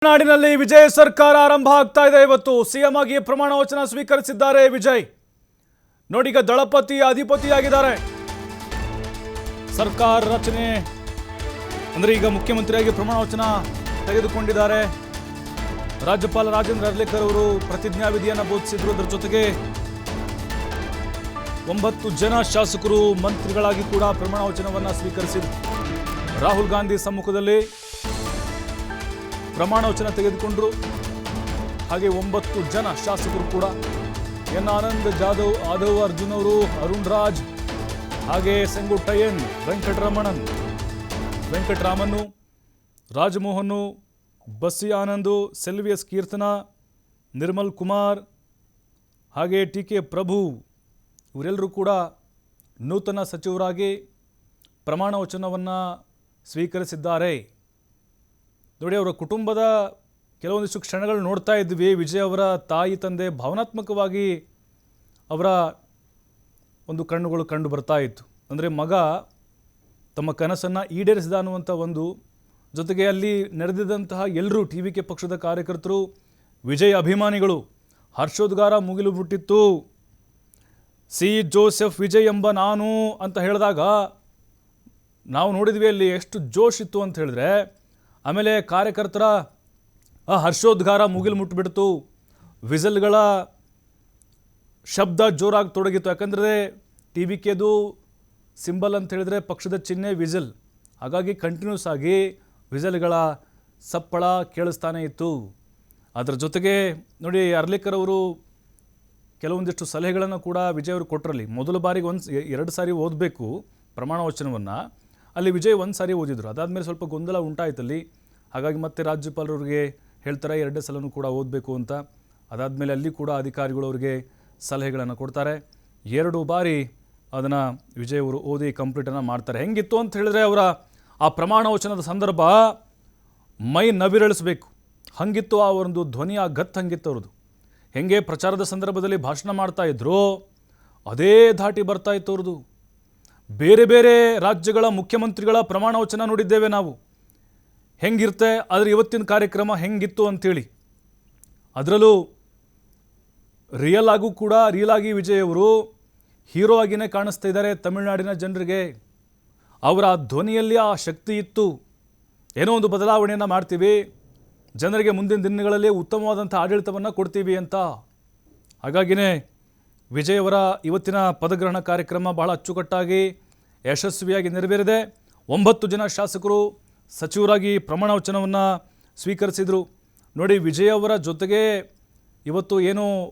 ನಾಡಿನಲ್ಲಿ ವಿಜಯ್ ಸರ್ಕಾರ ಆರಂಭ ಆಗ್ತಾ ಇದೆ. ಇವತ್ತು ಸಿಎಂ ಆಗಿ ಪ್ರಮಾಣ ವಚನ ಸ್ವೀಕರಿಸಿದ್ದಾರೆ ವಿಜಯ್. ನೋಡಿ, ಈಗ ದಳಪತಿ ಅಧಿಪತಿಯಾಗಿದ್ದಾರೆ. ಸರ್ಕಾರ ರಚನೆ ಅಂದ್ರೆ ಈಗ ಮುಖ್ಯಮಂತ್ರಿಯಾಗಿ ಪ್ರಮಾಣ ವಚನ ತೆಗೆದುಕೊಂಡಿದ್ದಾರೆ. ರಾಜ್ಯಪಾಲ ರಾಜೇಂದ್ರ ಅರ್ಲೇಕರ್ ಅವರು ಪ್ರತಿಜ್ಞಾ ವಿಧಿಯನ್ನು ಬೋಧಿಸಿದ್ರು. ಅದರ ಜೊತೆಗೆ 9 ಜನ ಶಾಸಕರು ಮಂತ್ರಿಗಳಾಗಿ ಕೂಡ ಪ್ರಮಾಣ ವಚನವನ್ನು ಸ್ವೀಕರಿಸಿದರು. ರಾಹುಲ್ ಗಾಂಧಿ ಸಮ್ಮುಖದಲ್ಲಿ ಪ್ರಮಾಣ ವಚನ ತೆಗೆದುಕೊಂಡರು. ಹಾಗೆ 9 ಜನ ಶಾಸಕರು ಕೂಡ ಎನ್ ಆನಂದ್ ಜಾಧವ್, ಆದವ್ ಅರ್ಜುನ್ ಅವರು, ಅರುಣ್ ರಾಜ್, ಹಾಗೆ ಸೆಂಗುಟ್ಟಯ್ಯನ್, ವೆಂಕಟರಾಮನ್, ರಾಜಮೋಹನ್, ಬಸ್ಸಿ ಆನಂದ್, ಸೆಲ್ವಿಯಸ್ ಕೀರ್ತನ, ನಿರ್ಮಲ್ ಕುಮಾರ್, ಹಾಗೆ ಟಿ.ಕೆ. ಪ್ರಭು ಇವರೆಲ್ಲರೂ ಕೂಡ ನೂತನ ಸಚಿವರಾಗಿ ಪ್ರಮಾಣ ವಚನವನ್ನು ಸ್ವೀಕರಿಸಿದ್ದಾರೆ. ನೋಡಿ, ಅವರ ಕುಟುಂಬದ ಕೆಲವೊಂದಿಷ್ಟು ಕ್ಷಣಗಳು ನೋಡ್ತಾ ಇದ್ವಿ. ವಿಜಯ್ ಅವರ ತಾಯಿ ತಂದೆ ಭಾವನಾತ್ಮಕವಾಗಿ ಅವರ ಒಂದು ಕಣ್ಣುಗಳು ಕಂಡು ಬರ್ತಾ ಇತ್ತು. ಅಂದರೆ ಮಗ ತಮ್ಮ ಕನಸನ್ನು ಈಡೇರಿಸಿದ ಅನ್ನುವಂಥ ಒಂದು, ಜೊತೆಗೆ ಅಲ್ಲಿ ನೆರೆದಿದ್ದಂತಹ ಎಲ್ಲರೂ ಟಿ.ವಿ.ಕೆ. ಪಕ್ಷದ ಕಾರ್ಯಕರ್ತರು, ವಿಜಯ್ ಅಭಿಮಾನಿಗಳು ಹರ್ಷೋದ್ಗಾರ ಮುಗಿಲು ಬಿಟ್ಟಿತ್ತು. ಸಿ ಜೋಸೆಫ್ ವಿಜಯ್ ಎಂಬ ನಾನು ಅಂತ ಹೇಳಿದಾಗ ನಾವು ನೋಡಿದ್ವಿ ಅಲ್ಲಿ ಎಷ್ಟು ಜೋಶ್ ಇತ್ತು ಅಂತ ಹೇಳಿದ್ರೆ. ಆಮೇಲೆ ಕಾರ್ಯಕರ್ತರ ಆ ಹರ್ಷೋದ್ಗಾರ ಮುಗಿಲು ಮುಟ್ಟಿಬಿಡ್ತು. ವಿಸಲ್ಗಳ ಶಬ್ದ ಜೋರಾಗಿ ತೊಡಗಿತ್ತು. ಯಾಕಂದರೆ ಟಿ.ವಿ.ಕೆದು ಸಿಂಬಲ್ ಅಂತ ಹೇಳಿದ್ರೆ ಪಕ್ಷದ ಚಿಹ್ನೆ ವಿಸಲ್. ಹಾಗಾಗಿ ಕಂಟಿನ್ಯೂಸ್ ಆಗಿ ವಿಸಲ್ಗಳ ಸಪ್ಪಳ ಕೇಳಿಸ್ತಾನೆ ಇತ್ತು. ಅದರ ಜೊತೆಗೆ ನೋಡಿ, ಅರ್ಲೇಕರ್ ಅವರು ಕೆಲವೊಂದಿಷ್ಟು ಸಲಹೆಗಳನ್ನು ಕೂಡ ವಿಜಯ್ ಅವರು ಕೊಟ್ಟರಲ್ಲಿ. ಮೊದಲ ಬಾರಿಗೆ 2 ಸಾರಿ ಓದಬೇಕು ಪ್ರಮಾಣ ವಚನವನ್ನು. ಅಲ್ಲಿ ವಿಜಯ್ 1 ಸಾರಿ ಓದಿದ್ರು. ಅದಾದಮೇಲೆ ಸ್ವಲ್ಪ ಗೊಂದಲ ಉಂಟಾಯ್ತಲ್ಲಿ. ಹಾಗಾಗಿ ಮತ್ತೆ ರಾಜ್ಯಪಾಲರಿಗೆ ಹೇಳ್ತಾರೆ 2 ಸಲನೂ ಕೂಡ ಓದಬೇಕು ಅಂತ. ಅದಾದಮೇಲೆ ಅಲ್ಲಿ ಕೂಡ ಅಧಿಕಾರಿಗಳು ಅವರಿಗೆ ಸಲಹೆಗಳನ್ನು ಕೊಡ್ತಾರೆ. 2 ಬಾರಿ ಅದನ್ನು ವಿಜಯ್ ಅವರು ಓದಿ ಕಂಪ್ಲೀಟನ್ನು ಮಾಡ್ತಾರೆ. ಹೆಂಗಿತ್ತು ಅಂತ ಹೇಳಿದ್ರೆ ಅವರ ಆ ಪ್ರಮಾಣ ವಚನದ ಸಂದರ್ಭ ಮೈ ನವಿರಳಿಸಬೇಕು ಹಂಗಿತ್ತು ಆ ಒಂದು ಧ್ವನಿ, ಆ ಗತ್ತು ಹಂಗಿತ್ತು ಅವ್ರದ್ದು. ಹೆಂಗೆ ಪ್ರಚಾರದ ಸಂದರ್ಭದಲ್ಲಿ ಭಾಷಣ ಮಾಡ್ತಾ ಇದ್ರು ಅದೇ ಧಾಟಿ ಬರ್ತಾ ಇತ್ತು ಅವ್ರದ್ದು. ಬೇರೆ ಬೇರೆ ರಾಜ್ಯಗಳ ಮುಖ್ಯಮಂತ್ರಿಗಳ ಪ್ರಮಾಣ ವಚನ ನೋಡಿದ್ದೇವೆ ನಾವು ಹೆಂಗಿರುತ್ತೆ. ಆದರೆ ಇವತ್ತಿನ ಕಾರ್ಯಕ್ರಮ ಹೆಂಗಿತ್ತು ಅಂಥೇಳಿ, ಅದರಲ್ಲೂ ರಿಯಲ್ ಆಗಿ ವಿಜಯ್ ಅವರು ಹೀರೋ ಆಗಿಯೇ ಕಾಣಿಸ್ತಾ ಇದ್ದಾರೆ ತಮಿಳುನಾಡಿನ ಜನರಿಗೆ. ಅವರ ಧ್ವನಿಯಲ್ಲಿ ಆ ಶಕ್ತಿ ಇತ್ತು. ಏನೋ ಒಂದು ಬದಲಾವಣೆಯನ್ನು ಮಾಡ್ತೀವಿ, ಜನರಿಗೆ ಮುಂದಿನ ದಿನಗಳಲ್ಲಿ ಉತ್ತಮವಾದಂಥ ಆಡಳಿತವನ್ನು ಕೊಡ್ತೀವಿ ಅಂತ. ಹಾಗಾಗಿಯೇ ವಿಜಯ್ ಅವರ ಇವತ್ತಿನ ಪದಗ್ರಹಣ ಕಾರ್ಯಕ್ರಮ ಬಹಳ ಅಚ್ಚುಕಟ್ಟಾಗಿ ಯಶಸ್ವಿಯಾಗಿ ನೆರವೇರಿದೆ. 9 ಜನ ಶಾಸಕರು ಸಚಿವರಾಗಿ ಪ್ರಮಾಣ ವಚನವನ್ನು ಸ್ವೀಕರಿಸಿದರು. ನೋಡಿ, ವಿಜಯ್ ಅವರ ಜೊತೆಗೆ ಇವತ್ತು ಏನು